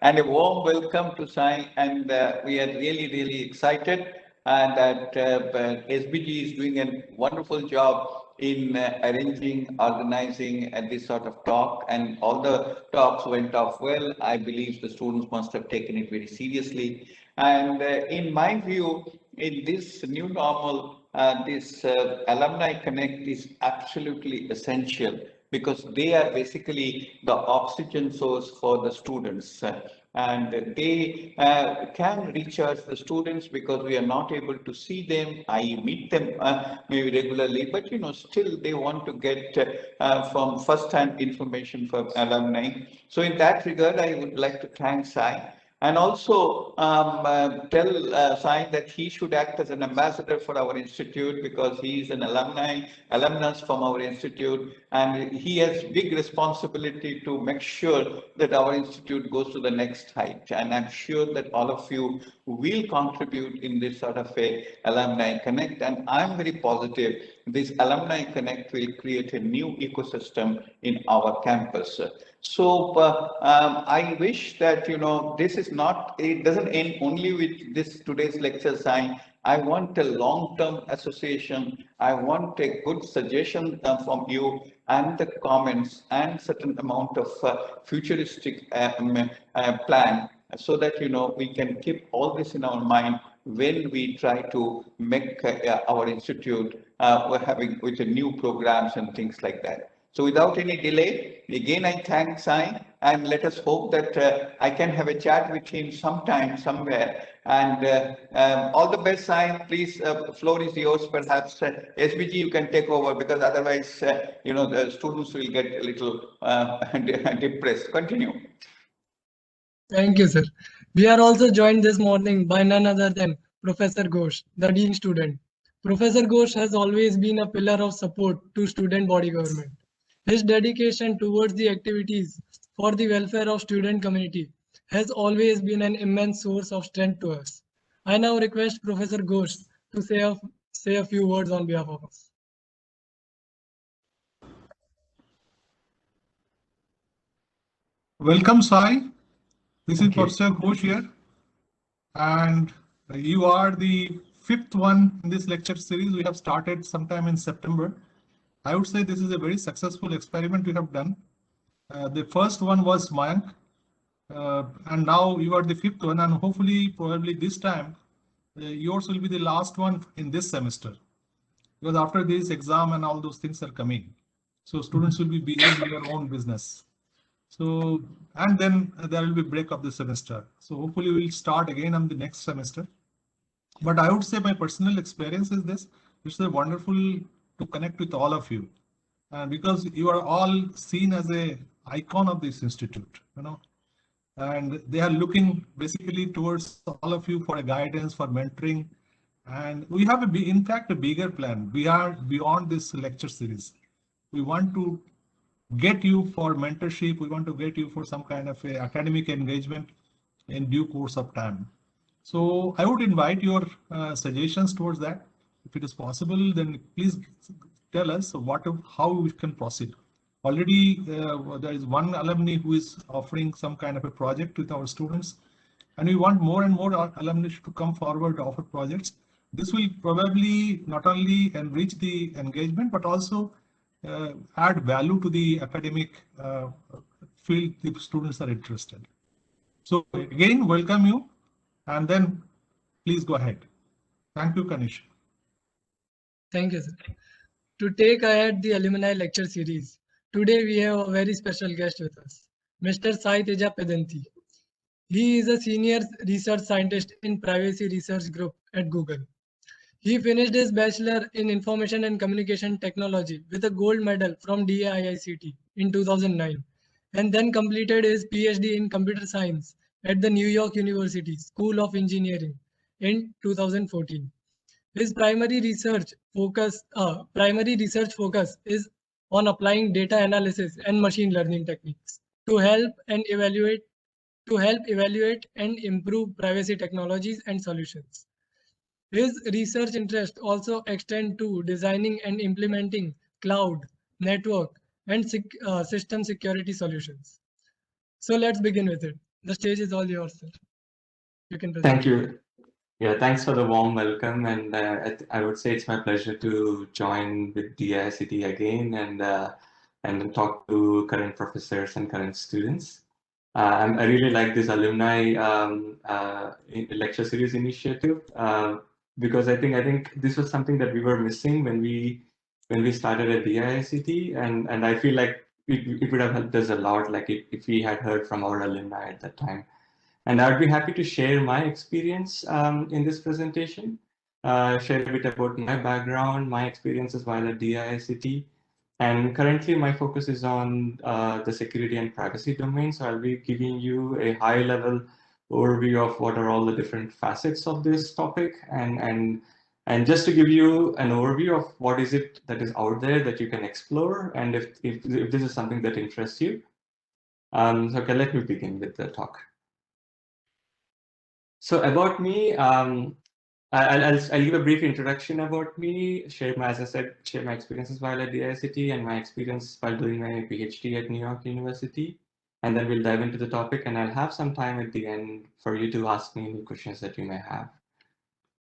and a warm welcome to Sai. And we are really excited that SBG is doing a wonderful job in arranging, organizing this sort of talk, and all the talks went off well. I believe the students must have taken it very seriously. And in my view, in this new normal, this Alumni Connect is absolutely essential because they are basically the oxygen source for the students. And they can recharge the students because we are not able to see them. I meet them maybe regularly, but still they want to get from first-hand information from alumni. So in that regard, I would like to thank Sai and also tell Sai that he should act as an ambassador for our institute because he is an alumnus from our institute, and he has big responsibility to make sure that our institute goes to the next height. And I'm sure that all of you will contribute in this sort of a alumni connect, and I'm very positive this alumni connect will create a new ecosystem in our campus. So I wish that this is not, it doesn't end only with this today's lecture sign. I want a long-term association. I want a good suggestion from you and the comments and certain amount of futuristic plan so that we can keep all this in our mind when we try to make our institute we're having with the new programs and things like that. So without any delay, again I thank Sai, and let us hope that I can have a chat with him sometime, somewhere. And all the best, Sai. Please, the floor is yours. Perhaps SBG you can take over because otherwise, the students will get a little depressed. Continue. Thank you, sir. We are also joined this morning by none other than Professor Ghosh, the Dean student. Professor Ghosh has always been a pillar of support to student body government. His dedication towards the activities for the welfare of student community has always been an immense source of strength to us. I now request Professor Ghosh to say a few words on behalf of us. Welcome, Sai. This is Professor Ghosh here, and you are the fifth one in this lecture series. We have started sometime in September. I would say this is a very successful experiment we have done. The first one was Mayank, and now you are the fifth one, and hopefully, probably this time, yours will be the last one in this semester, because after this exam and all those things are coming, so students will be busy in their own business. So, and then there will be break of the semester. So hopefully we'll start again on the next semester. But I would say my personal experience is this: it's wonderful to connect with all of you, because you are all seen as a icon of this institute, and they are looking basically towards all of you for a guidance, for mentoring, and we have in fact a bigger plan. We are beyond this lecture series. We want to get you for mentorship. We want to get you for some kind of a academic engagement in due course of time. So I would invite your suggestions towards that. If it is possible, then please tell us how we can proceed. Already there is one alumni who is offering some kind of a project with our students, and we want more and more alumni to come forward to offer projects. This will probably not only enrich the engagement, but also add value to the academic field if students are interested. So again, welcome you, and then please go ahead. Thank you, Kanish. Thank you, sir. To take ahead the alumni lecture series, today we have a very special guest with us, Mr. Sai Teja Pedanti. He is a senior research scientist in Privacy Research Group at Google. He finished his bachelor in Information and Communication Technology with a gold medal from DAIICT in 2009, and then completed his PhD in Computer Science at the New York University School of Engineering in 2014. His primary research focus is on applying data analysis and machine learning techniques to help evaluate and improve privacy technologies and solutions. His research interests also extend to designing and implementing cloud, network, and system security solutions. So let's begin with it. The stage is all yours, sir. You can present. Thank you. Yeah, thanks for the warm welcome. And I would say it's my pleasure to join with DICT again and talk to current professors and current students. I really like this alumni lecture series initiative because I think this was something that we were missing when we started at DICT, and I feel like it would have helped us a lot, like if we had heard from our alumni at that time. And I'd be happy to share my experience in this presentation, share a bit about my background, my experiences while at DICT. And currently my focus is on the security and privacy domain. So I'll be giving you a high level overview of what are all the different facets of this topic, and just to give you an overview of what is it that is out there that you can explore, and if this is something that interests you. So okay, let me begin with the talk. So about me, I'll give a brief introduction about me, share my experiences while at DICT and my experience while doing my PhD at New York University. And then we'll dive into the topic, and I'll have some time at the end for you to ask me any questions that you may have.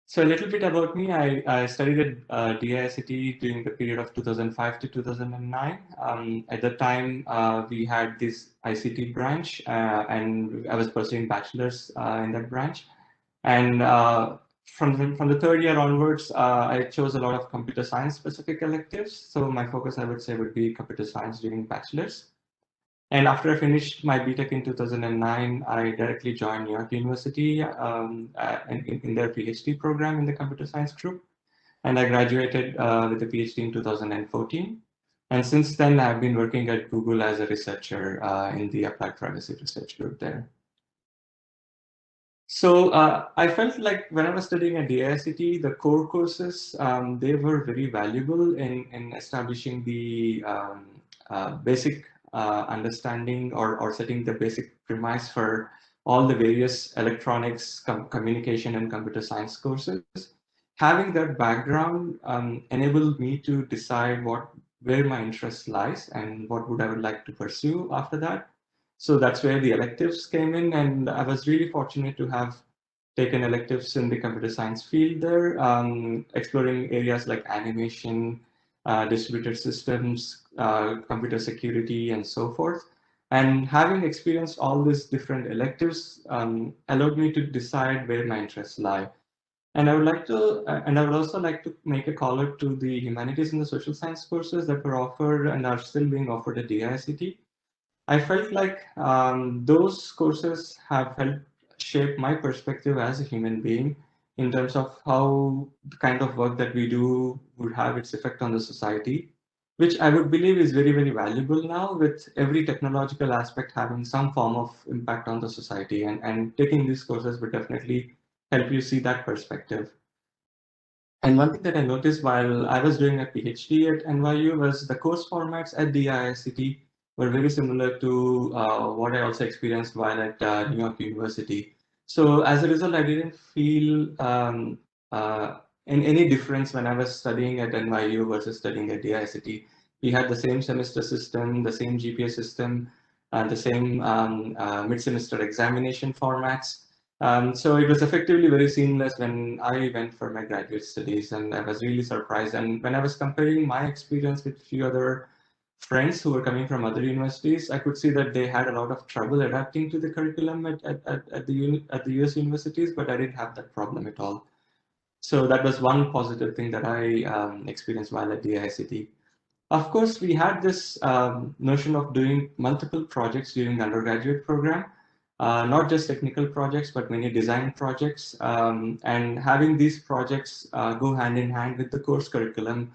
So a little bit about me, I studied at DICT during the period of 2005 to 2009. At the time, we had this ICT branch, and I was pursuing bachelor's in that branch. And from the third year onwards, I chose a lot of computer science specific electives. So my focus, I would say, would be computer science during bachelor's. And after I finished my BTech in 2009, I directly joined New York University in their PhD program in the computer science group. And I graduated with a PhD in 2014. And since then, I've been working at Google as a researcher in the applied privacy research group there. So I felt like when I was studying at DICT, the core courses, they were very valuable in establishing the basic understanding or setting the basic premise for all the various electronics, communication, and computer science courses. Having that background enabled me to decide where my interest lies and what I would like to pursue after that. So that's where the electives came in, and I was really fortunate to have taken electives in the computer science field there, exploring areas like animation, distributed systems, computer security, and so forth. And having experienced all these different electives allowed me to decide where my interests lie. And I would also like to make a call out to the humanities and the social science courses that were offered and are still being offered at DICT. I felt like those courses have helped shape my perspective as a human being in terms of how the kind of work that we do would have its effect on the society, which I would believe is very, very valuable now, with every technological aspect having some form of impact on the society. And taking these courses would definitely help you see that perspective. And one thing that I noticed while I was doing a PhD at NYU was the course formats at DICT were very similar to what I also experienced while at New York University. So as a result, I didn't feel any difference when I was studying at NYU versus studying at DICT. We had the same semester system, the same GPA system, and the same mid-semester examination formats. So it was effectively very seamless when I went for my graduate studies, and I was really surprised. And when I was comparing my experience with a few other friends who were coming from other universities, I could see that they had a lot of trouble adapting to the curriculum at the US universities, but I didn't have that problem at all. So that was one positive thing that I experienced while at DICT. Of course, we had this notion of doing multiple projects during the undergraduate program, not just technical projects, but many design projects. And having these projects go hand in hand with the course curriculum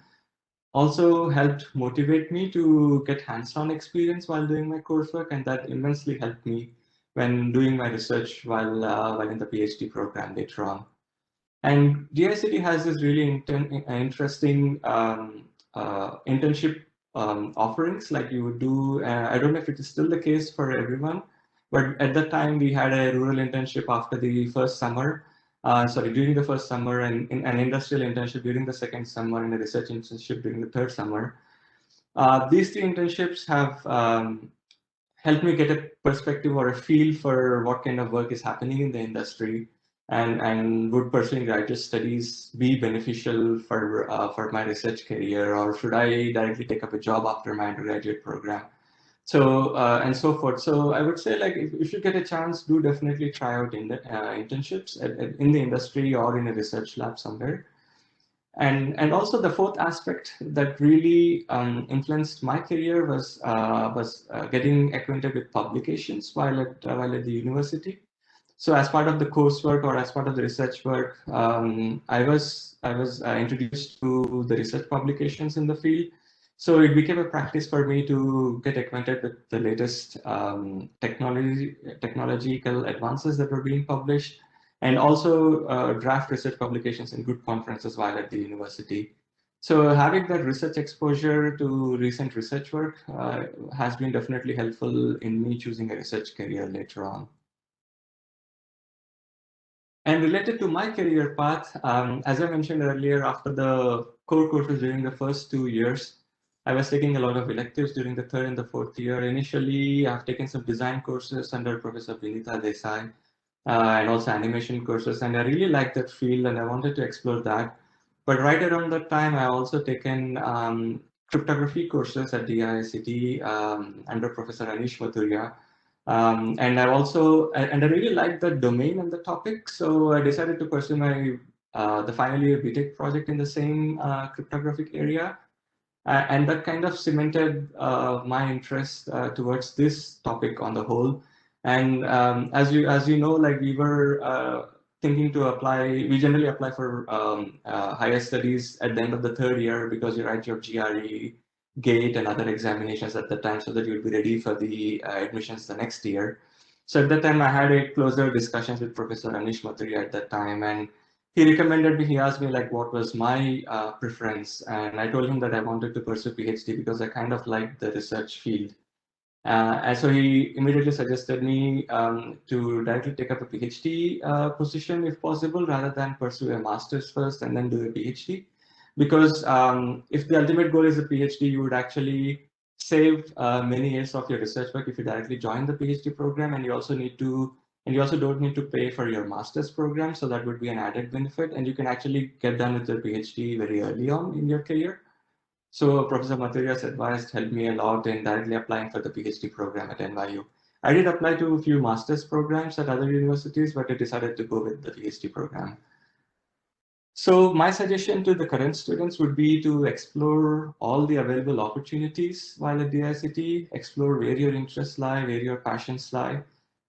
also helped motivate me to get hands-on experience while doing my coursework, and that immensely helped me when doing my research while in the PhD program later on. And DICT has this really interesting internship offerings like you would do. I don't know if it is still the case for everyone, but at that time we had a rural internship after the first summer. During the first summer, and in an industrial internship during the second summer, and a research internship during the third summer. These three internships have helped me get a perspective or a feel for what kind of work is happening in the industry, and would pursuing graduate studies be beneficial for my research career, or should I directly take up a job after my undergraduate program? So and so forth. So I would say, like, if you get a chance, do definitely try out in the internships in the industry or in a research lab somewhere. And also the fourth aspect that really influenced my career was getting acquainted with publications while at the university. So as part of the coursework or as part of the research work, I was introduced to the research publications in the field. So it became a practice for me to get acquainted with the latest technological advances that were being published, and also draft research publications in good conferences while at the university. So having that research exposure to recent research work has been definitely helpful in me choosing a research career later on. And related to my career path, as I mentioned earlier, after the core courses during the first 2 years, I was taking a lot of electives during the third and the fourth year. Initially, I've taken some design courses under Professor Vinita Desai, and also animation courses, and I really liked that field and I wanted to explore that. But right around that time, I also taken cryptography courses at DIICT under Professor Anish Mathuria. And I really liked the domain and the topic, so I decided to pursue my the final year BTech project in the same cryptographic area, and that kind of cemented my interest towards this topic on the whole. And as you know, like, we were thinking to apply. We generally apply for higher studies at the end of the third year because you write your GRE, GATE, and other examinations at the time, so that you'll be ready for the admissions the next year. So at that time, I had a closer discussions with Professor Anish Mathuria at that time, and he recommended me. He asked me, like, what was my preference, and I told him that I wanted to pursue PhD because I kind of liked the research field. And so he immediately suggested me to directly take up a PhD position if possible, rather than pursue a master's first and then do a PhD. Because if the ultimate goal is a PhD, you would actually save many years of your research work if you directly join the PhD program, and you also don't need to pay for your master's program. So that would be an added benefit, and you can actually get done with your PhD very early on in your career. So Professor Mathuria's advice helped me a lot in directly applying for the PhD program at NYU. I did apply to a few master's programs at other universities, but I decided to go with the PhD program. So my suggestion to the current students would be to explore all the available opportunities while at DIICT, explore where your interests lie, where your passions lie,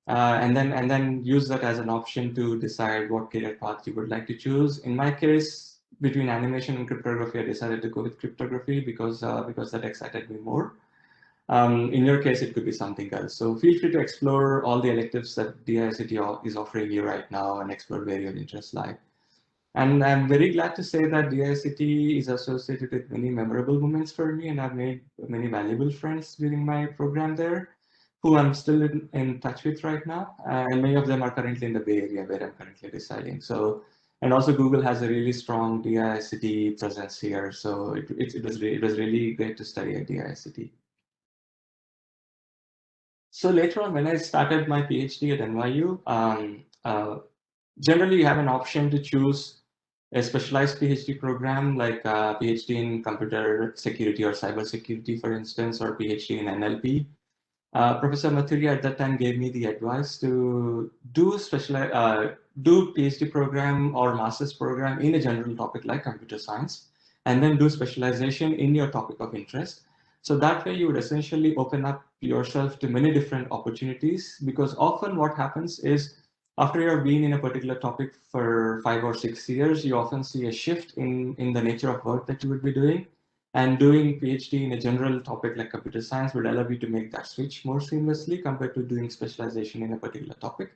and then use that as an option to decide what career path you would like to choose. In my case, between animation and cryptography, I decided to go with cryptography because that excited me more. In your case, it could be something else. So feel free to explore all the electives that DIICT is offering you right now and explore where your interests lie. And I'm very glad to say that DIICT is associated with many memorable moments for me, and I've made many valuable friends during my program there, who I'm still in touch with right now. And many of them are currently in the Bay Area, where I'm currently residing. So, and also Google has a really strong DIICT presence here. So it was really great to study at DIICT. So later on, when I started my PhD at NYU, generally you have an option to choose a specialized PhD program, like a PhD in computer security or cyber security, for instance, or PhD in NLP. Professor Mathuria at that time gave me the advice to do PhD program or master's program in a general topic like computer science, and then do specialization in your topic of interest. So that way you would essentially open up yourself to many different opportunities, because often what happens is after you've been in a particular topic for 5 or 6 years, you often see a shift in the nature of work that you would be doing. And doing PhD in a general topic like computer science would allow you to make that switch more seamlessly compared to doing specialization in a particular topic.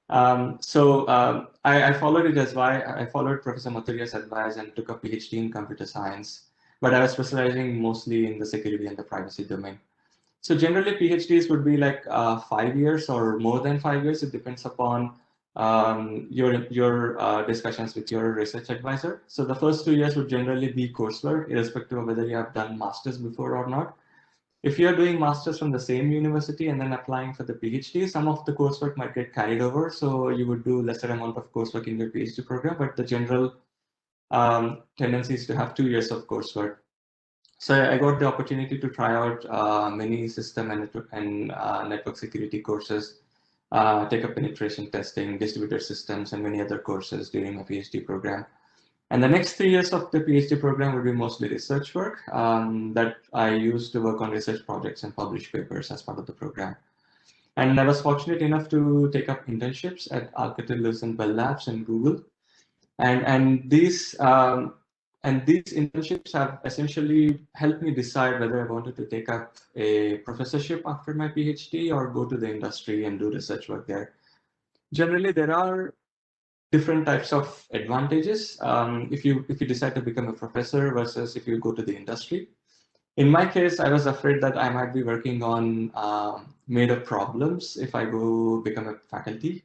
I followed it as why I followed Professor Mathuria's advice and took a PhD in computer science, but I was specializing mostly in the security and the privacy domain. So generally PhDs would be like 5 years or more than 5 years. It depends upon your discussions with your research advisor. So the first 2 years would generally be coursework, irrespective of whether you have done masters before or not. If you're doing masters from the same university and then applying for the PhD, some of the coursework might get carried over. So you would do lesser amount of coursework in your PhD program, but the general tendency is to have 2 years of coursework. So I got the opportunity to try out many system and network security courses, take up penetration testing, distributed systems, and many other courses during my PhD program. And the next 3 years of the PhD program would be mostly research work that I used to work on research projects and publish papers as part of the program. And I was fortunate enough to take up internships at Alcatel-Lucent Bell Labs and Google. And these internships have essentially helped me decide whether I wanted to take up a professorship after my PhD or go to the industry and do research work there. Generally, there are different types of advantages if you decide to become a professor versus if you go to the industry. In my case, I was afraid that I might be working on made-up problems if I go become a faculty.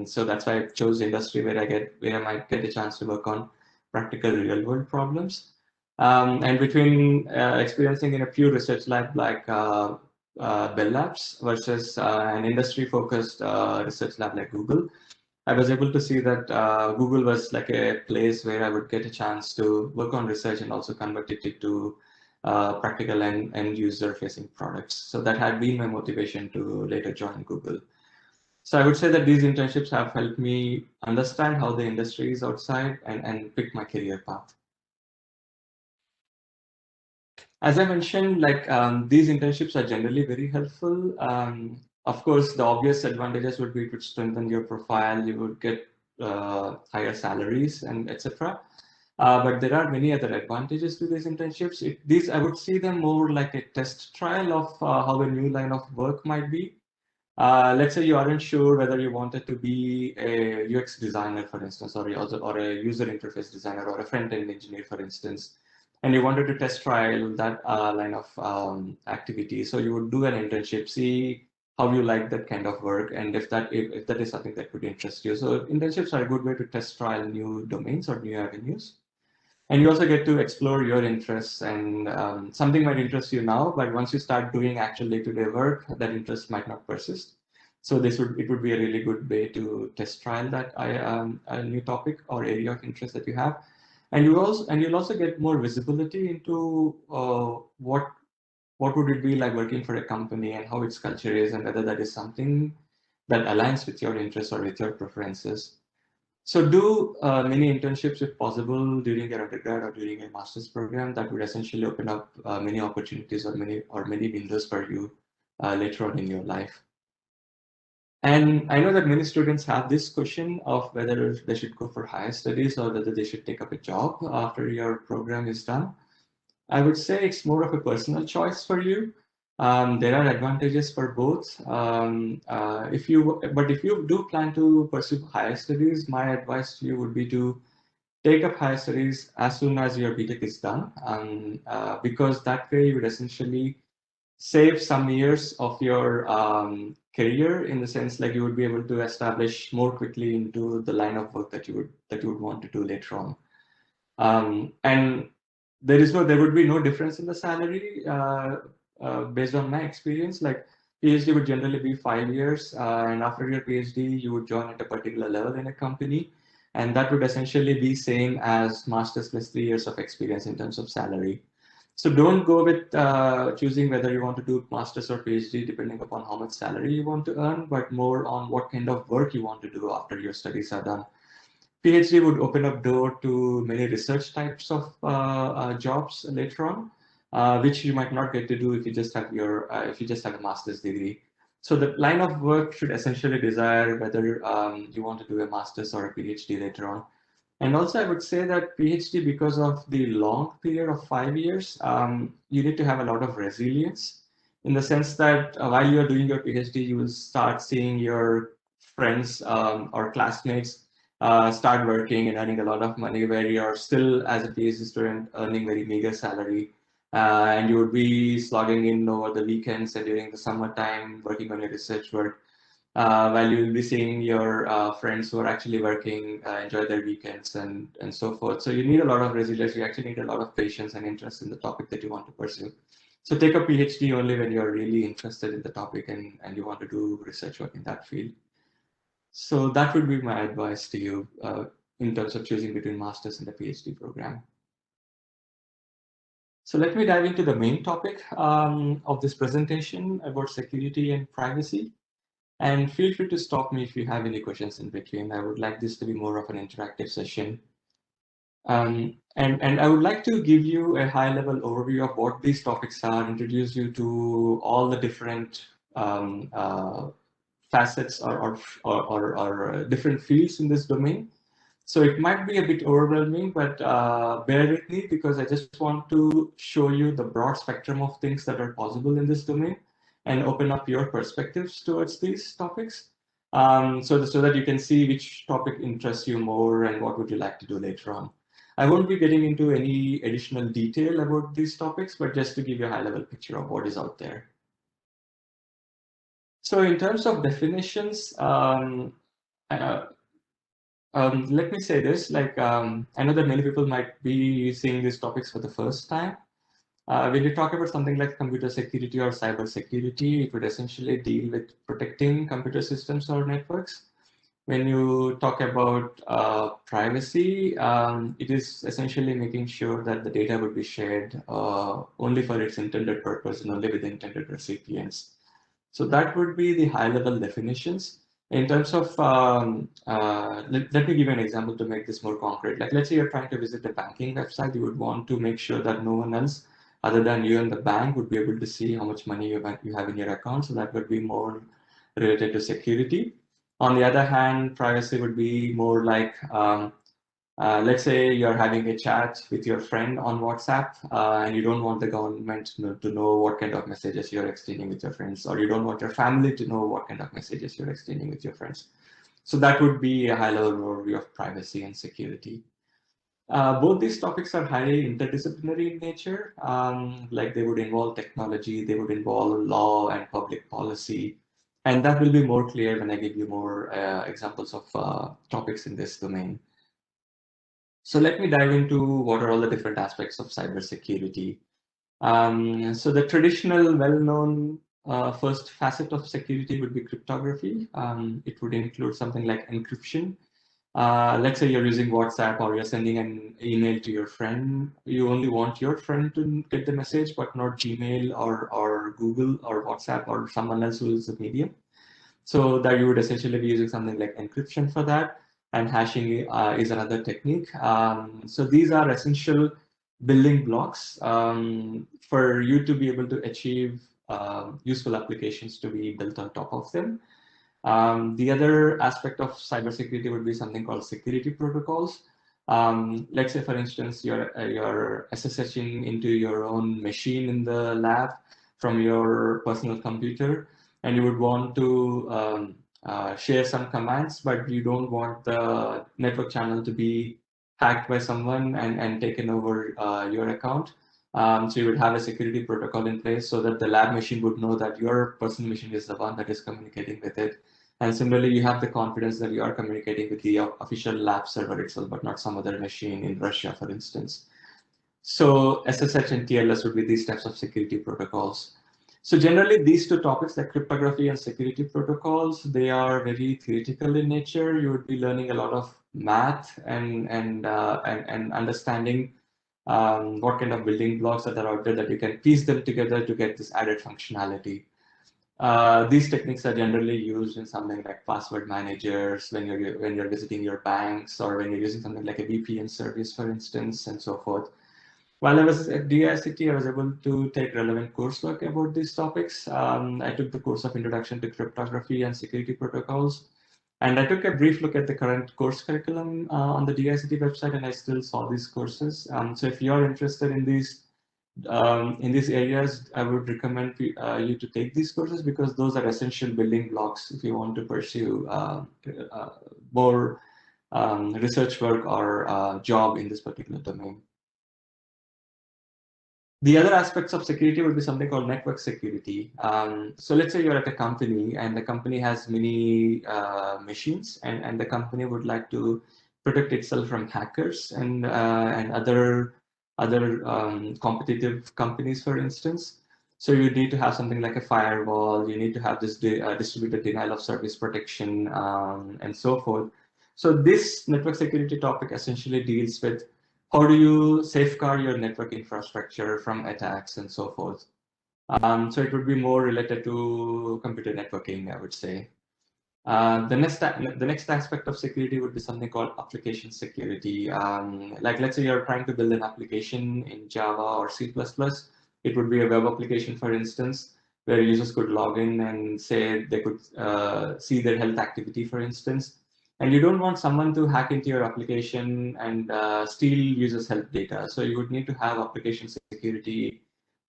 So that's why I chose industry where I might get a chance to work on practical real-world problems. And between experiencing in a pure research lab like Bell Labs versus an industry-focused research lab like Google, I was able to see that Google was like a place where I would get a chance to work on research and also convert it into practical and user-facing products. So that had been my motivation to later join Google. So I would say that these internships have helped me understand how the industry is outside and pick my career path. As I mentioned, like these internships are generally very helpful. Of course, the obvious advantages would be to strengthen your profile, you would get higher salaries and etc. But there are many other advantages to these internships. These I would see them more like a test trial of how a new line of work might be. Let's say you aren't sure whether you wanted to be a UX designer, for instance, or a user interface designer or a front-end engineer, for instance, and you wanted to test trial that line of activity. So you would do an internship, see how you like that kind of work, and if that is something that would interest you. So internships are a good way to test trial new domains or new avenues. And you also get to explore your interests, and something might interest you now, but once you start doing actual day-to-day work, that interest might not persist. So it would be a really good way to test trial that a new topic or area of interest that you have. And you'll also get more visibility into what would it be like working for a company and how its culture is, and whether that is something that aligns with your interests or with your preferences. So do many internships if possible during your undergrad or during a master's program. That would essentially open up many opportunities or many windows for you later on in your life. And I know that many students have this question of whether they should go for higher studies or whether they should take up a job after your program is done. I would say it's more of a personal choice for you. There are advantages for both. But if you do plan to pursue higher studies, my advice to you would be to take up higher studies as soon as your BTech is done, because that way you would essentially save some years of your career, in the sense like you would be able to establish more quickly into the line of work that you would want to do later on. And there would be no difference in the salary based on my experience. Like PhD would generally be 5 years, and after your PhD, you would join at a particular level in a company, and that would essentially be same as master's plus 3 years of experience in terms of salary. So don't go with choosing whether you want to do master's or PhD depending upon how much salary you want to earn, but more on what kind of work you want to do after your studies are done. PhD would open up door to many research types of jobs later on, which you might not get to do if you just have a master's degree. So the line of work should essentially desire whether you want to do a master's or a PhD later on. And also, I would say that PhD, because of the long period of 5 years, you need to have a lot of resilience, in the sense that while you're doing your PhD, you will start seeing your friends or classmates start working and earning a lot of money, where you're still, as a PhD student, earning very meager salary. And you would be slogging in over the weekends and during the summertime working on your research work, while you'll be seeing your friends who are actually working enjoy their weekends and so forth. So you need a lot of resilience. You actually need a lot of patience and interest in the topic that you want to pursue. So take a PhD only when you're really interested in the topic and you want to do research work in that field. So that would be my advice to you in terms of choosing between master's and the PhD program. So let me dive into the main topic of this presentation about security and privacy. And feel free to stop me if you have any questions in between. I would like this to be more of an interactive session. And I would like to give you a high-level overview of what these topics are, introduce you to all the different facets or different fields in this domain. So it might be a bit overwhelming, but bear with me because I just want to show you the broad spectrum of things that are possible in this domain and open up your perspectives towards these topics so that you can see which topic interests you more and what would you like to do later on. I won't be getting into any additional detail about these topics, but just to give you a high-level picture of what is out there. So in terms of definitions, let me say this, like I know that many people might be seeing these topics for the first time. When you talk about something like computer security or cyber security, it would essentially deal with protecting computer systems or networks. When you talk about privacy, it is essentially making sure that the data would be shared only for its intended purpose and only with the intended recipients. So that would be the high-level definitions. In terms of, let me give you an example to make this more concrete. Like, let's say you're trying to visit a banking website, you would want to make sure that no one else other than you and the bank would be able to see how much money you have in your account. So that would be more related to security. On the other hand, privacy would be more like, let's say you're having a chat with your friend on WhatsApp and you don't want the government to know what kind of messages you're exchanging with your friends, or you don't want your family to know what kind of messages you're exchanging with your friends. So that would be a high-level overview of privacy and security. Both these topics are highly interdisciplinary in nature, like they would involve technology, they would involve law and public policy, and that will be more clear when I give you more examples of topics in this domain. So let me dive into what are all the different aspects of cybersecurity. So the traditional, well-known first facet of security would be cryptography. It would include something like encryption. Let's say you're using WhatsApp or you're sending an email to your friend. You only want your friend to get the message, but not Gmail or Google or WhatsApp or someone else who is a medium. So that you would essentially be using something like encryption for that, and hashing is another technique. So these are essential building blocks for you to be able to achieve useful applications to be built on top of them. The other aspect of cybersecurity would be something called security protocols. Let's say, for instance, you're SSHing into your own machine in the lab from your personal computer, and you would want to share some commands, but you don't want the network channel to be hacked by someone and taken over your account. So you would have a security protocol in place so that the lab machine would know that your personal machine is the one that is communicating with it. And similarly, you have the confidence that you are communicating with the official lab server itself, but not some other machine in Russia, for instance. So SSH and TLS would be these types of security protocols. So generally, these two topics, like cryptography and security protocols, they are very theoretical in nature. You would be learning a lot of math and understanding what kind of building blocks that are out there that you can piece them together to get this added functionality. These techniques are generally used in something like password managers when you're visiting your banks, or when you're using something like a VPN service, for instance, and so forth. While I was at DICT, I was able to take relevant coursework about these topics. I took the course of Introduction to Cryptography and Security Protocols, and I took a brief look at the current course curriculum on the DICT website, and I still saw these courses. So if you're interested in these areas, I would recommend you to take these courses, because those are essential building blocks if you want to pursue more research work or job in this particular domain. The other aspects of security would be something called network security. So let's say you're at a company and the company has many machines, and the company would like to protect itself from hackers and other competitive companies, for instance. So you need to have something like a firewall, you need to have this distributed denial of service protection, and so forth. So this network security topic essentially deals with how do you safeguard your network infrastructure from attacks and so forth. So it would be more related to computer networking, I would say. The next aspect of security would be something called application security. Like let's say you're trying to build an application in Java or C++. It would be a web application, for instance, where users could log in and say they could see their health activity, for instance. And you don't want someone to hack into your application and steal users' health data. So you would need to have application security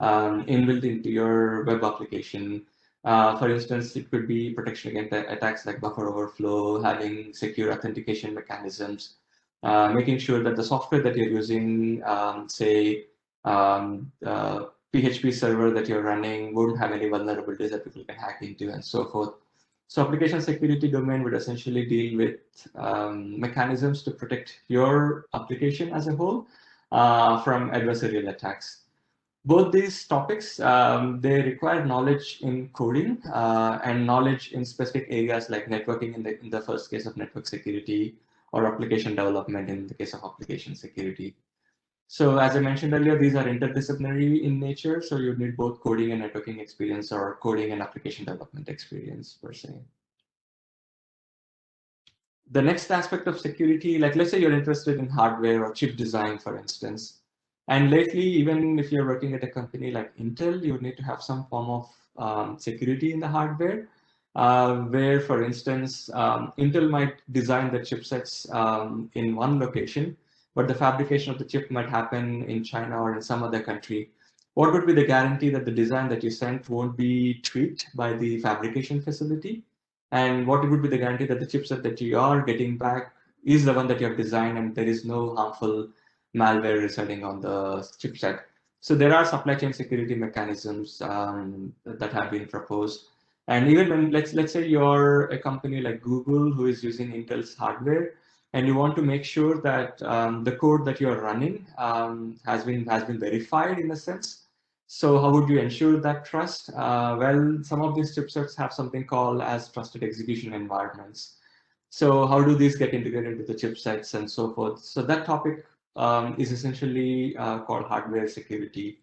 inbuilt into your web application. For instance, it could be protection against attacks like buffer overflow, having secure authentication mechanisms, making sure that the software that you're using, say, PHP server that you're running won't have any vulnerabilities that people can hack into and so forth. So application security domain would essentially deal with mechanisms to protect your application as a whole from adversarial attacks. Both these topics, they require knowledge in coding and knowledge in specific areas like networking in the first case of network security, or application development in the case of application security. So as I mentioned earlier, these are interdisciplinary in nature. So you need both coding and networking experience, or coding and application development experience per se. The next aspect of security, like let's say you're interested in hardware or chip design, for instance. And lately, even if you're working at a company like Intel, you need to have some form of security in the hardware, where, for instance, Intel might design the chipsets in one location, but the fabrication of the chip might happen in China or in some other country. What would be the guarantee that the design that you sent won't be tweaked by the fabrication facility? And what would be the guarantee that the chipset that you are getting back is the one that you have designed and there is no harmful malware residing on the chipset? So there are supply chain security mechanisms that have been proposed. And even when let's say you're a company like Google who is using Intel's hardware, and you want to make sure that the code that you're running has been verified in a sense. So how would you ensure that trust? Well, some of these chipsets have something called as trusted execution environments. So how do these get integrated with the chipsets and so forth? So that topic is essentially called hardware security.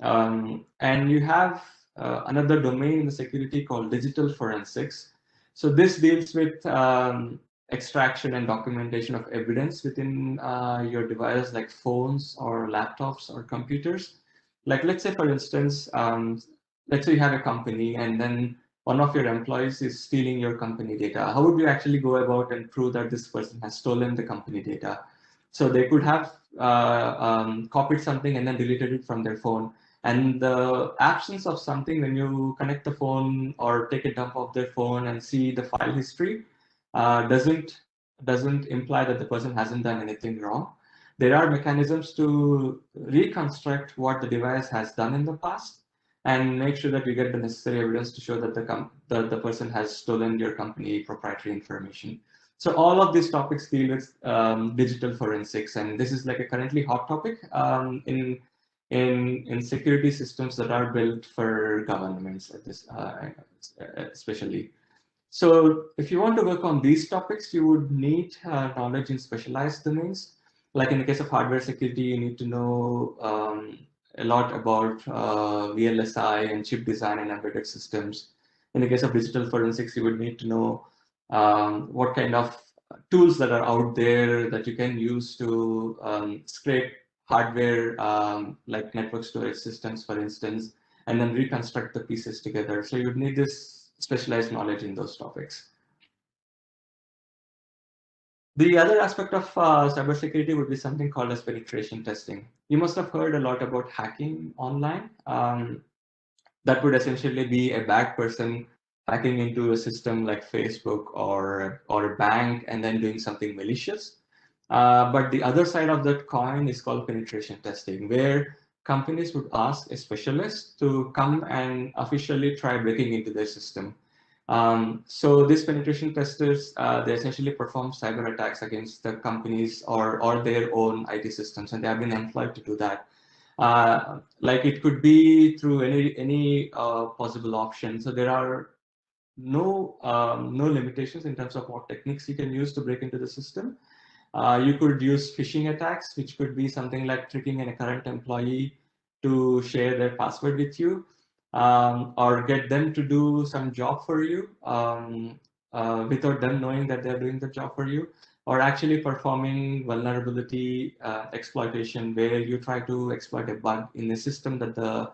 And you have another domain in the security called digital forensics. So this deals with extraction and documentation of evidence within your device, like phones or laptops or computers. Like let's say, for instance, let's say you have a company and then one of your employees is stealing your company data. How would you actually go about and prove that this person has stolen the company data? So they could have copied something and then deleted it from their phone. And the absence of something, when you connect the phone or take a dump of their phone and see the file history, doesn't imply that the person hasn't done anything wrong. There are mechanisms to reconstruct what the device has done in the past and make sure that you get the necessary evidence to show that the person has stolen your company proprietary information. So all of these topics deal with digital forensics, and this is like a currently hot topic in security systems that are built for governments at this, especially. So if you want to work on these topics, you would need knowledge in specialized domains. Like in the case of hardware security, you need to know a lot about VLSI and chip design and embedded systems. In the case of digital forensics, you would need to know what kind of tools that are out there that you can use to scrape hardware, like network storage systems, for instance, and then reconstruct the pieces together. So you would need this specialized knowledge in those topics. The other aspect of cybersecurity would be something called as penetration testing. You must have heard a lot about hacking online. That would essentially be a bad person hacking into a system like Facebook or a bank and then doing something malicious. But the other side of that coin is called penetration testing, where companies would ask a specialist to come and officially try breaking into their system. So these penetration testers, they essentially perform cyber attacks against the companies or their own IT systems, and they have been employed to do that. Like it could be through any possible option. So there are no limitations in terms of what techniques you can use to break into the system. You could use phishing attacks, which could be something like tricking a current employee to share their password with you, or get them to do some job for you without them knowing that they're doing the job for you, or actually performing vulnerability exploitation, where you try to exploit a bug in a system that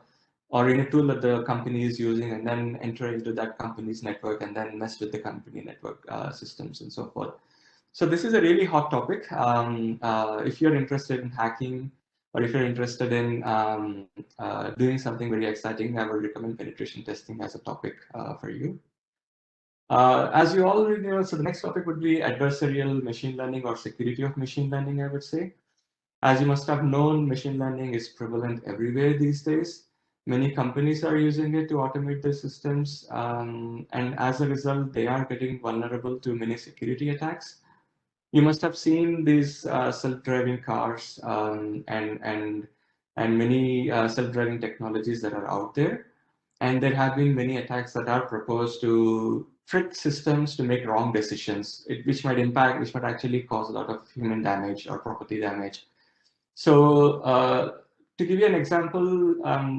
or in a tool that the company is using, and then enter into that company's network and then mess with the company network systems and so forth. So this is a really hot topic. If you're interested in hacking, or if you're interested in doing something very exciting, I would recommend penetration testing as a topic for you. As you already know, so the next topic would be adversarial machine learning or security of machine learning, I would say. As you must have known, machine learning is prevalent everywhere these days. Many companies are using it to automate their systems, and as a result, they are getting vulnerable to many security attacks. You must have seen these self-driving cars and many self-driving technologies that are out there. And there have been many attacks that are proposed to trick systems to make wrong decisions, which might actually cause a lot of human damage or property damage. So to give you an example,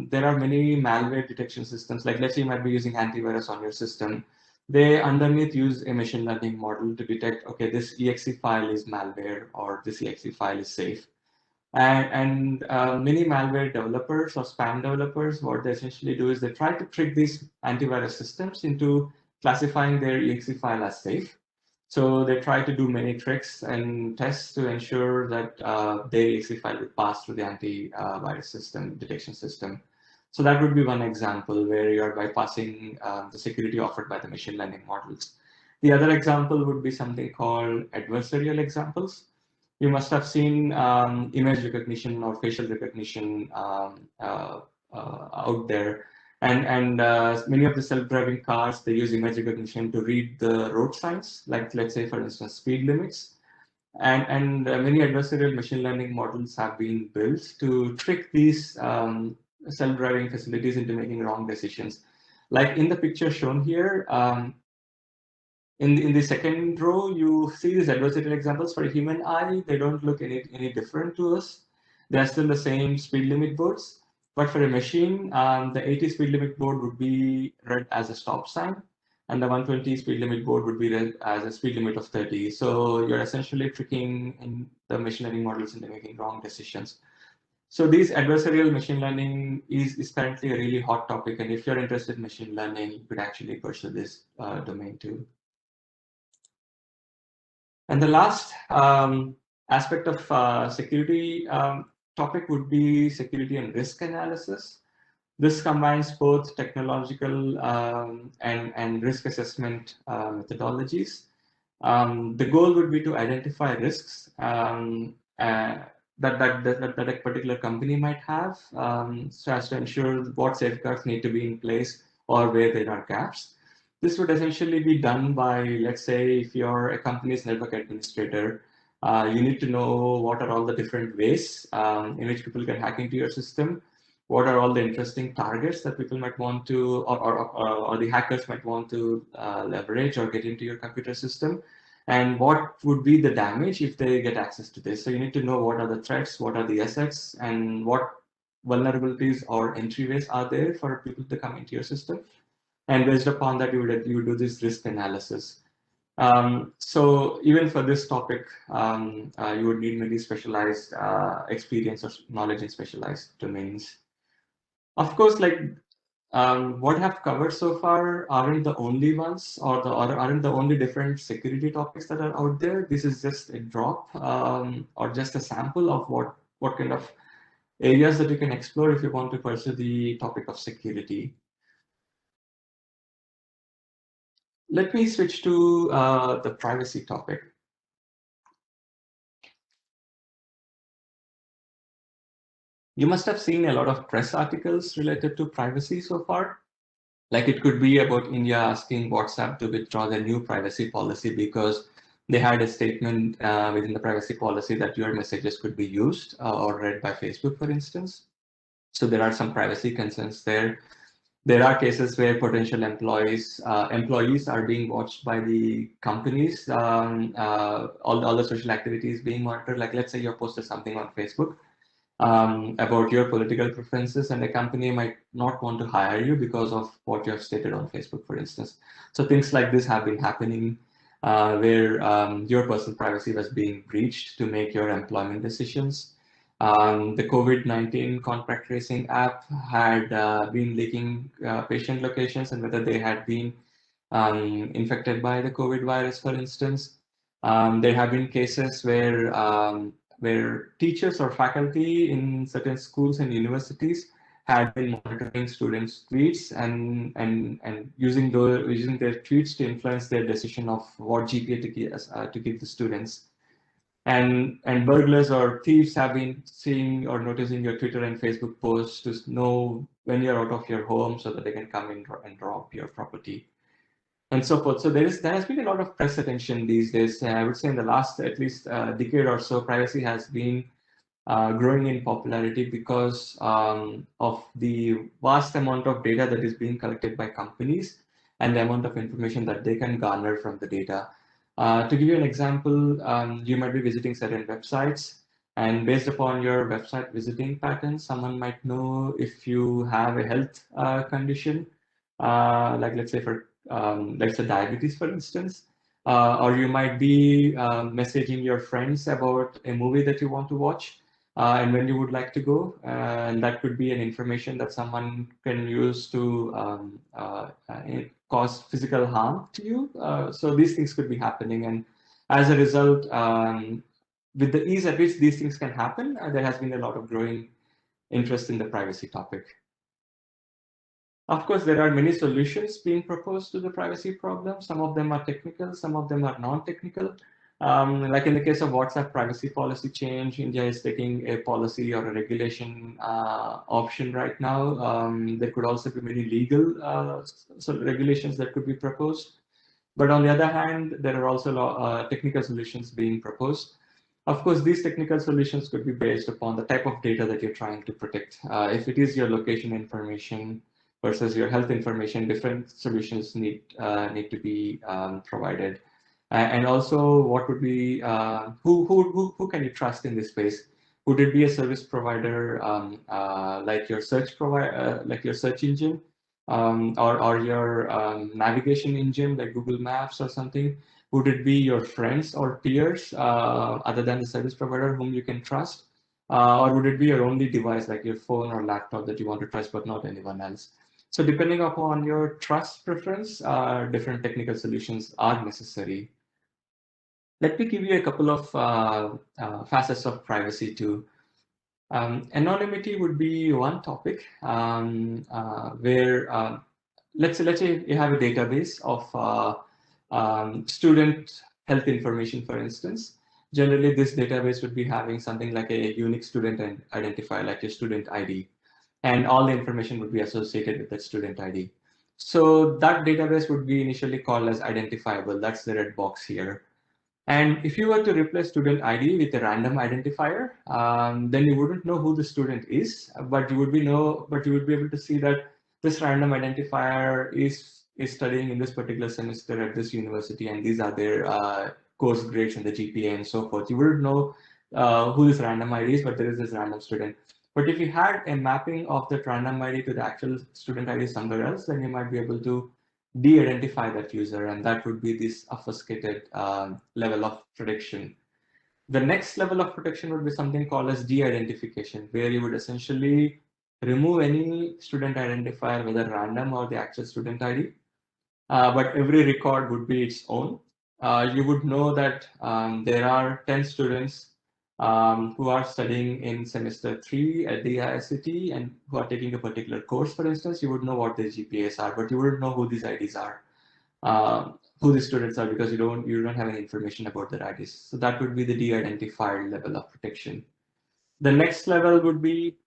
there are many malware detection systems. Like, let's say you might be using antivirus on your system. They underneath use a machine learning model to detect, okay, this exe file is malware or this exe file is safe. And many malware developers or spam developers, what they essentially do is they try to trick these antivirus systems into classifying their exe file as safe. So they try to do many tricks and tests to ensure that their exe file will pass through the antivirus system detection system. So that would be one example where you are bypassing the security offered by the machine learning models. The other example would be something called adversarial examples. You must have seen image recognition or facial recognition out there. And many of the self-driving cars, they use image recognition to read the road signs, like let's say, for instance, speed limits. And many adversarial machine learning models have been built to trick these self-driving facilities into making wrong decisions. Like in the picture shown here, in the second row, you see these adversarial examples. For a human eye, they don't look any different to us. They're still the same speed limit boards. But for a machine, the 80 speed limit board would be read as a stop sign, and the 120 speed limit board would be read as a speed limit of 30. So you're essentially tricking in the machine learning models into making wrong decisions. So these adversarial machine learning is currently a really hot topic. And if you're interested in machine learning, you could actually pursue this domain too. And the last aspect of security topic would be security and risk analysis. This combines both technological and risk assessment methodologies. The goal would be to identify risks that a particular company might have, so as to ensure what safeguards need to be in place or where there are gaps. This would essentially be done by, let's say, if you're a company's network administrator, you need to know what are all the different ways in which people can hack into your system. What are all the interesting targets that people might want to, or the hackers might want to leverage or get into your computer system? And what would be the damage if they get access to this? So you need to know what are the threats, what are the assets, and what vulnerabilities or entryways are there for people to come into your system. And based upon that, you would do this risk analysis. So even for this topic, you would need maybe specialized experience or knowledge in specialized domains. Of course, like what I have covered so far aren't the only ones, or aren't the only different security topics that are out there. This is just a drop or just a sample of what kind of areas that you can explore if you want to pursue the topic of security. Let me switch to the privacy topic. You must have seen a lot of press articles related to privacy so far. Like it could be about India asking WhatsApp to withdraw their new privacy policy because they had a statement within the privacy policy that your messages could be used or read by Facebook, for instance. So there are some privacy concerns there. There are cases where potential employees are being watched by the companies. All the social activities being monitored. Like let's say you posted something on Facebook about your political preferences, and the company might not want to hire you because of what you have stated on Facebook, for instance. So things like this have been happening where your personal privacy was being breached to make your employment decisions. The COVID-19 contact tracing app had been leaking patient locations and whether they had been infected by the COVID virus, for instance. There have been cases where teachers or faculty in certain schools and universities had been monitoring students' tweets and using their tweets to influence their decision of what GPA to give the students. And burglars or thieves have been seeing or noticing your Twitter and Facebook posts to know when you're out of your home so that they can come in and rob your property and so forth. So there has been a lot of press attention these days. I would say in the last at least decade or so, privacy has been growing in popularity because of the vast amount of data that is being collected by companies and the amount of information that they can garner from the data. To give you an example, you might be visiting certain websites, and based upon your website visiting patterns, someone might know if you have a health condition, like let's say diabetes, for instance, or you might be messaging your friends about a movie that you want to watch and when you would like to go, and that could be an information that someone can use to cause physical harm to you. So these things could be happening, and as a result, with the ease at which these things can happen, there has been a lot of growing interest in the privacy topic. Of course, there are many solutions being proposed to the privacy problem. Some of them are technical, some of them are non-technical. Like in the case of WhatsApp privacy policy change, India is taking a policy or a regulation option right now. There could also be many legal regulations that could be proposed. But on the other hand, there are also technical solutions being proposed. Of course, these technical solutions could be based upon the type of data that you're trying to protect. If it is your location information versus your health information, different solutions need to be provided. And also, what would be who can you trust in this space? Would it be a service provider like your search engine, or your navigation engine like Google Maps or something? Would it be your friends or peers other than the service provider whom you can trust? Or would it be your only device like your phone or laptop that you want to trust but not anyone else? So depending upon your trust preference, different technical solutions are necessary. Let me give you a couple of facets of privacy too. Anonymity would be one topic where let's say you have a database of student health information, for instance. Generally, this database would be having something like a unique student identifier, like your student ID, and all the information would be associated with that student ID. So that database would be initially called as identifiable. That's the red box here. And if you were to replace student ID with a random identifier, then you wouldn't know who the student is, but you would be able to see that this random identifier is studying in this particular semester at this university, and these are their course grades and the GPA and so forth. You wouldn't know who this random ID is, but there is this random student. But if you had a mapping of that random ID to the actual student ID somewhere else, then you might be able to de-identify that user, and that would be this obfuscated level of protection. The next level of protection would be something called as de-identification, where you would essentially remove any student identifier, whether random or the actual student ID, but every record would be its own. You would know that there are 10 students who are studying in semester 3 at the IICT and who are taking a particular course, for instance. You would know what their GPAs are, but you wouldn't know who these IDs are, who the students are, because you don't have any information about their IDs. So that would be the de-identified level of protection. The next level would be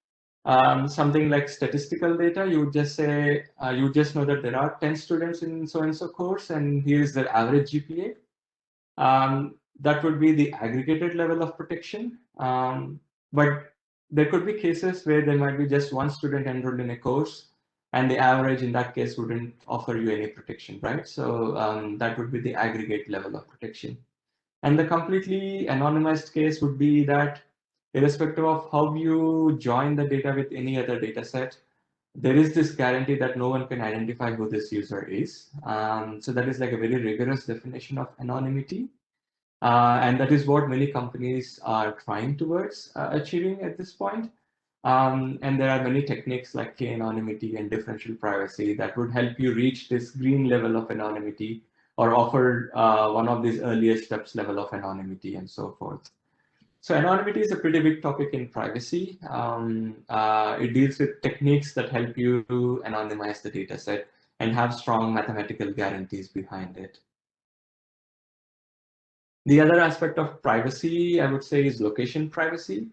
something like statistical data. You would just say, you just know that there are 10 students in so-and-so course, and here is their average GPA. That would be the aggregated level of protection. But there could be cases where there might be just one student enrolled in a course, and the average in that case wouldn't offer you any protection, right? So that would be the aggregate level of protection. And the completely anonymized case would be that irrespective of how you join the data with any other data set, there is this guarantee that no one can identify who this user is. So that is like a very rigorous definition of anonymity. And that is what many companies are trying towards achieving at this point. And there are many techniques like k-anonymity and differential privacy that would help you reach this green level of anonymity or offer one of these earlier steps level of anonymity and so forth. So anonymity is a pretty big topic in privacy. It deals with techniques that help you to anonymize the data set and have strong mathematical guarantees behind it. The other aspect of privacy, I would say, is location privacy.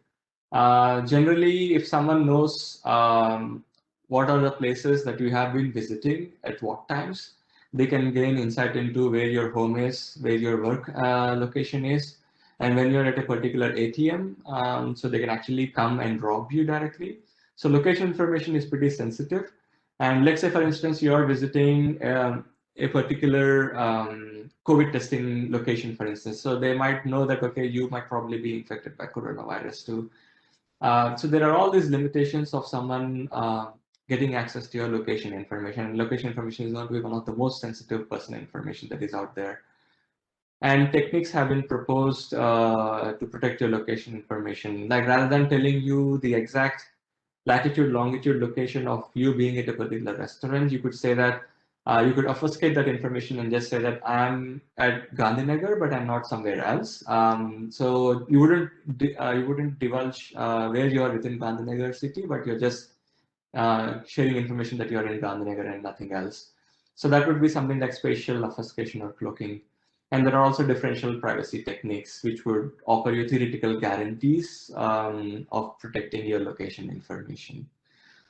Generally, if someone knows what are the places that you have been visiting at what times, they can gain insight into where your home is, where your work location is, and when you're at a particular ATM, so they can actually come and rob you directly. So location information is pretty sensitive. And let's say, for instance, you're visiting a particular COVID testing location, for instance. So they might know that, okay, you might probably be infected by coronavirus too. So there are all these limitations of someone getting access to your location information. And location information is not one of the most sensitive personal information that is out there. And techniques have been proposed to protect your location information. Like rather than telling you the exact latitude, longitude, location of you being at a particular restaurant, you could say that you could obfuscate that information and just say that I'm at Gandhinagar, but I'm not somewhere else. So you wouldn't divulge where you are within Gandhinagar city, but you're just sharing information that you're in Gandhinagar and nothing else. So that would be something like spatial obfuscation or cloaking. And there are also differential privacy techniques which would offer you theoretical guarantees of protecting your location information.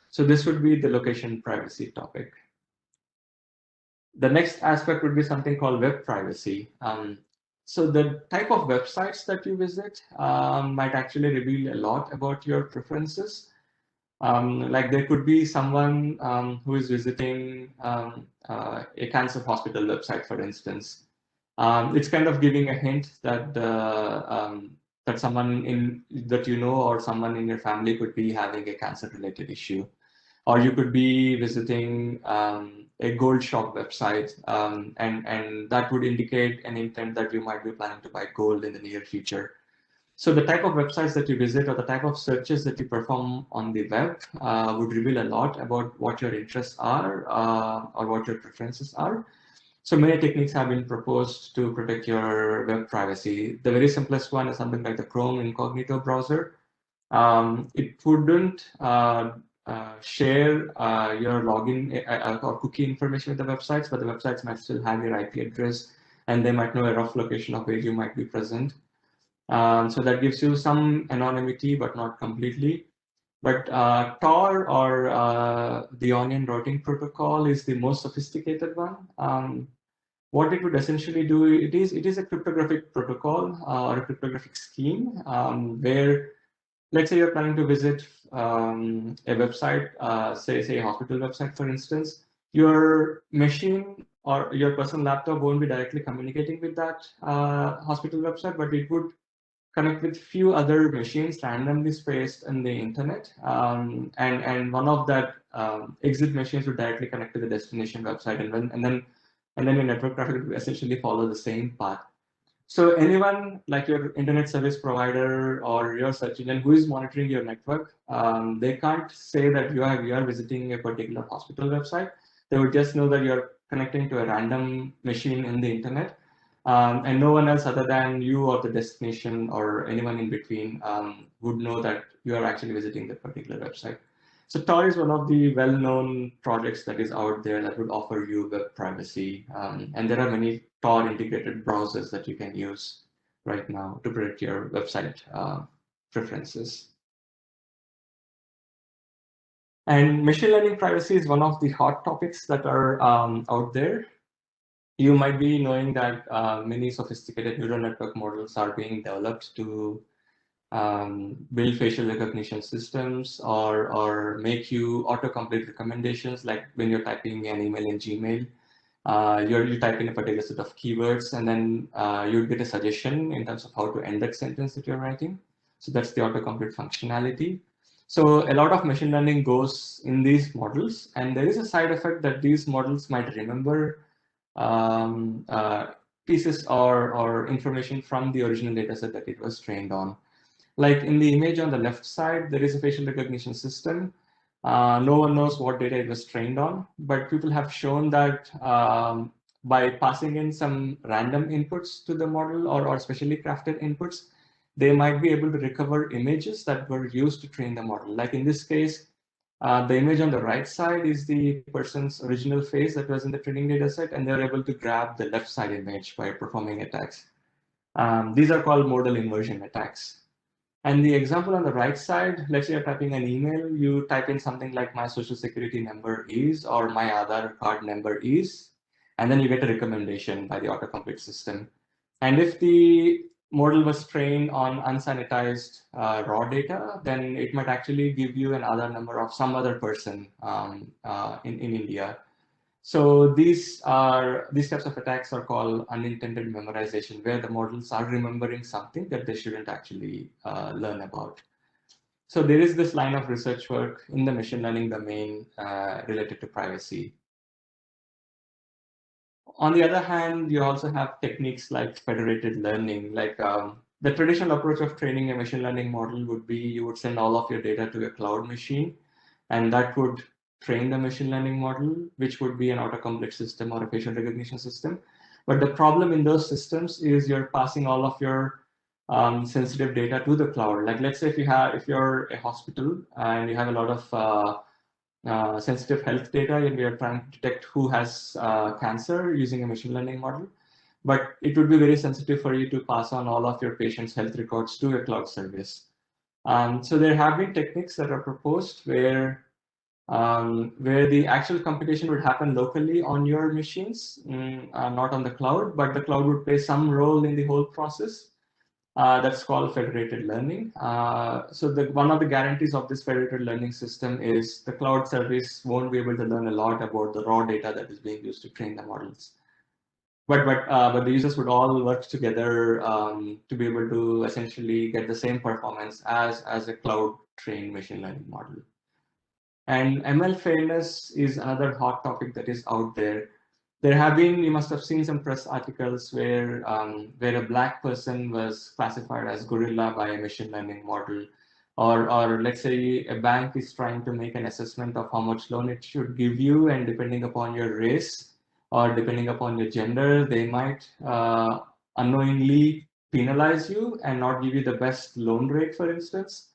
So this would be the location privacy topic. The next aspect would be something called web privacy. So the type of websites that you visit might actually reveal a lot about your preferences. Like there could be someone who is visiting a cancer hospital website, for instance. It's kind of giving a hint that that someone that you know or someone in your family could be having a cancer-related issue. Or you could be visiting a gold shop website, and that would indicate an intent that you might be planning to buy gold in the near future. So the type of websites that you visit or the type of searches that you perform on the web would reveal a lot about what your interests are or what your preferences are. So many techniques have been proposed to protect your web privacy. The very simplest one is something like the Chrome Incognito browser. It wouldn't share your login or cookie information with the websites, but the websites might still have your IP address and they might know a rough location of where you might be present. So that gives you some anonymity, but not completely. But Tor or the Onion routing protocol is the most sophisticated one. What it would essentially do, it is a cryptographic protocol or a cryptographic scheme where, let's say you're planning to visit a website, say a hospital website, for instance, your machine or your personal laptop won't be directly communicating with that hospital website, but it would connect with few other machines randomly spaced in the internet, and one of that exit machines would directly connect to the destination website, and then your network traffic would essentially follow the same path. So anyone like your internet service provider or your search engine who is monitoring your network, they can't say that you are visiting a particular hospital website. They would just know that you're connecting to a random machine in the internet. And no one else other than you or the destination or anyone in between would know that you are actually visiting the particular website. So Tor is one of the well-known projects that is out there that would offer you web privacy. And there are many Tor integrated browsers that you can use right now to protect your website preferences. And machine learning privacy is one of the hot topics that are out there. You might be knowing that many sophisticated neural network models are being developed to build facial recognition systems, or make you autocomplete recommendations, like when you're typing an email in Gmail. You type in a particular set of keywords, and then you'd get a suggestion in terms of how to end that sentence that you're writing. So that's the autocomplete functionality. So a lot of machine learning goes in these models, and there is a side effect that these models might remember pieces or information from the original dataset that it was trained on. Like in the image on the left side, there is a facial recognition system. No one knows what data it was trained on, but people have shown that by passing in some random inputs to the model, or specially crafted inputs, they might be able to recover images that were used to train the model. Like in this case, the image on the right side is the person's original face that was in the training data set, and they're able to grab the left side image by performing attacks. These are called modal inversion attacks. And the example on the right side, let's say you're typing an email, you type in something like my social security number is, or my Aadhaar card number is, and then you get a recommendation by the autocomplete system. And if the model was trained on unsanitized raw data, then it might actually give you an Aadhaar number of some other person in India. So these types of attacks are called unintended memorization, where the models are remembering something that they shouldn't actually learn about. So there is this line of research work in the machine learning domain related to privacy. On the other hand, you also have techniques like federated learning. Like the traditional approach of training a machine learning model would be you would send all of your data to a cloud machine, and that would train the machine learning model, which would be an autocomplete system or a facial recognition system. But the problem in those systems is you're passing all of your sensitive data to the cloud. Like let's say if you're a hospital and you have a lot of sensitive health data, and we are trying to detect who has cancer using a machine learning model, but it would be very sensitive for you to pass on all of your patients' health records to a cloud service. So there have been techniques that are proposed where the actual computation would happen locally on your machines, not on the cloud, but the cloud would play some role in the whole process. That's called federated learning. So one of the guarantees of this federated learning system is the cloud service won't be able to learn a lot about the raw data that is being used to train the models. But the users would all work together to be able to essentially get the same performance as a cloud trained machine learning model. And ML fairness is another hot topic that is out there. There have been, you must have seen some press articles where a black person was classified as gorilla by a machine learning model, or let's say a bank is trying to make an assessment of how much loan it should give you, and depending upon your race or depending upon your gender, they might unknowingly penalize you and not give you the best loan rate, for instance.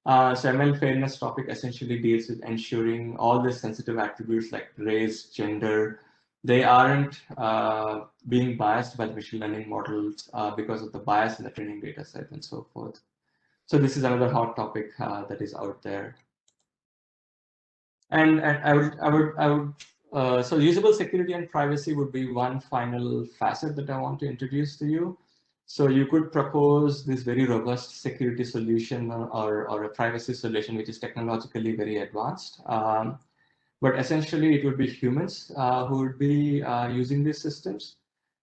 So ML fairness topic essentially deals with ensuring all the sensitive attributes like race, gender, they aren't being biased by the machine learning models because of the bias in the training data set and so forth. So this is another hot topic that is out there. And so usable security and privacy would be one final facet that I want to introduce to you. So you could propose this very robust security solution or a privacy solution, which is technologically very advanced. But essentially, it would be humans who would be using these systems.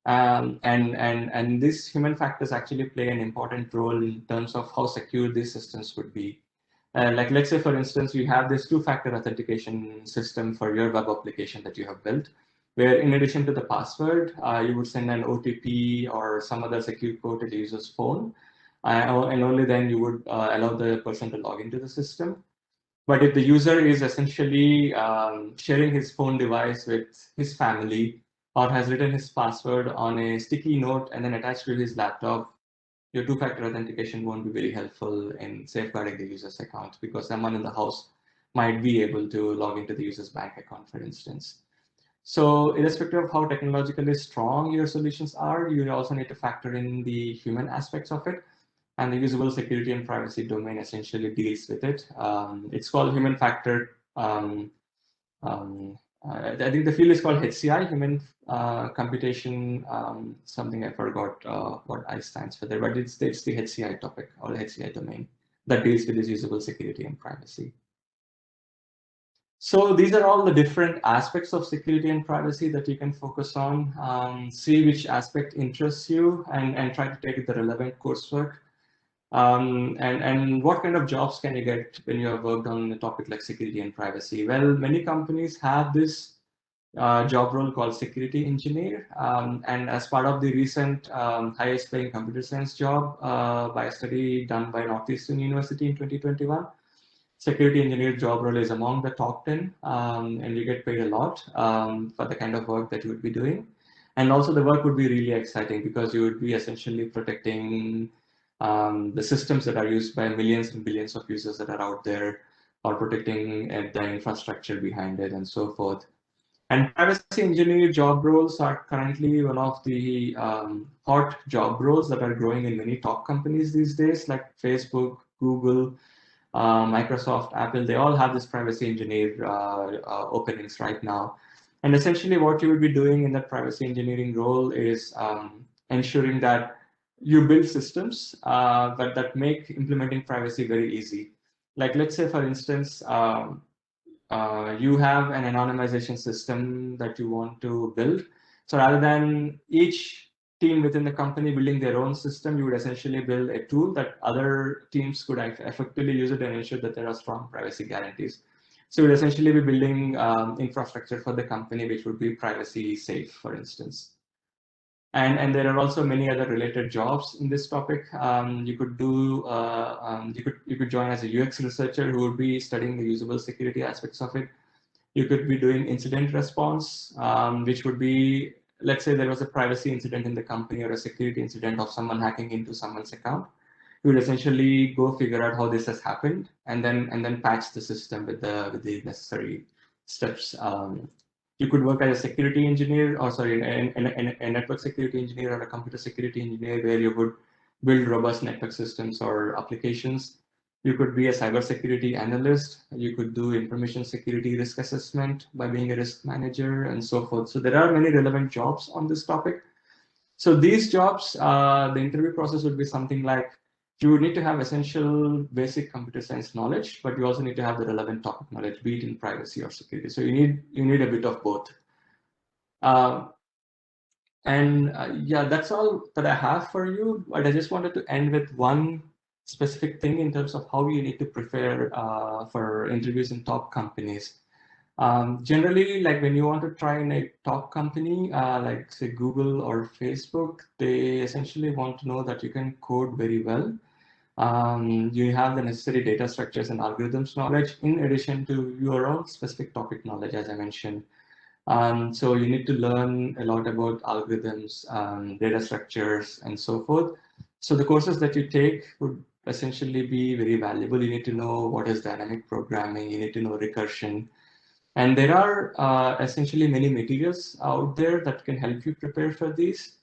And these human factors actually play an important role in terms of how secure these systems would be. Like, let's say, for instance, you have this two-factor authentication system for your web application that you have built, where in addition to the password, you would send an OTP or some other secure code to the user's phone. And only then you would allow the person to log into the system. But if the user is essentially sharing his phone device with his family, or has written his password on a sticky note and then attached to his laptop, your two-factor authentication won't be very helpful in safeguarding the user's account, because someone in the house might be able to log into the user's bank account, for instance. So irrespective of how technologically strong your solutions are, you also need to factor in the human aspects of it. And the usable security and privacy domain essentially deals with it. It's called human factor I think the field is called HCI, Human Computation, something I forgot what I stands for there, but it's the HCI topic or the HCI domain that deals with this usable security and privacy. So these are all the different aspects of security and privacy that you can focus on, see which aspect interests you, and try to take the relevant coursework. And what kind of jobs can you get when you have worked on a topic like security and privacy? Well, many companies have this job role called security engineer. And as part of the recent highest paying computer science job by a study done by Northeastern University in 2021, security engineer job role is among the top 10, and you get paid a lot for the kind of work that you would be doing. And also the work would be really exciting because you would be essentially protecting the systems that are used by millions and billions of users that are out there, or protecting the infrastructure behind it and so forth. And privacy engineer job roles are currently one of the hot job roles that are growing in many top companies these days, like Facebook, Google, Microsoft, Apple. They all have this privacy engineer openings right now. And essentially what you will be doing in that privacy engineering role is ensuring that you build systems that make implementing privacy very easy. Like, let's say, for instance, you have an anonymization system that you want to build. So rather than each team within the company building their own system, you would essentially build a tool that other teams could effectively use it and ensure that there are strong privacy guarantees. So you would essentially be building infrastructure for the company, which would be privacy safe, for instance. And there are also many other related jobs in this topic. You could do, you could join as a UX researcher who would be studying the usable security aspects of it. You could be doing incident response, which would be, let's say there was a privacy incident in the company or a security incident of someone hacking into someone's account. You would essentially go figure out how this has happened and then patch the system with the necessary steps. You could work as a security engineer, or sorry, a network security engineer or a computer security engineer, where you would build robust network systems or applications. You could be a cybersecurity analyst. You could do information security risk assessment by being a risk manager and so forth. So there are many relevant jobs on this topic. So these jobs, the interview process would be something like, you would need to have essential basic computer science knowledge, but you also need to have the relevant topic knowledge, be it in privacy or security. So you need a bit of both. Yeah, that's all that I have for you. But I just wanted to end with one specific thing in terms of how you need to prepare for interviews in top companies. Generally, like when you want to try in a top company, like say Google or Facebook, they essentially want to know that you can code very well. You have the necessary data structures and algorithms knowledge in addition to your own specific topic knowledge, as I mentioned. So you need to learn a lot about algorithms, data structures, and so forth. So the courses that you take would essentially be very valuable. You need to know what is dynamic programming, you need to know recursion. And there are essentially many materials out there that can help you prepare for these.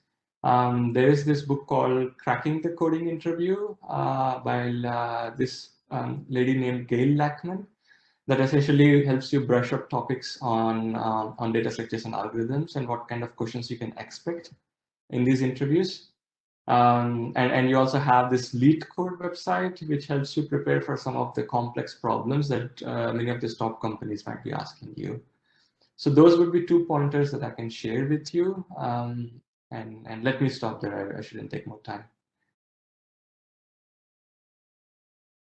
There is this book called Cracking the Coding Interview by this lady named Gail Lackman, that essentially helps you brush up topics on data structures and algorithms and what kind of questions you can expect in these interviews. And you also have this LeetCode website, which helps you prepare for some of the complex problems that many of these top companies might be asking you. So those would be 2 pointers that I can share with you. And let me stop there. I shouldn't take more time.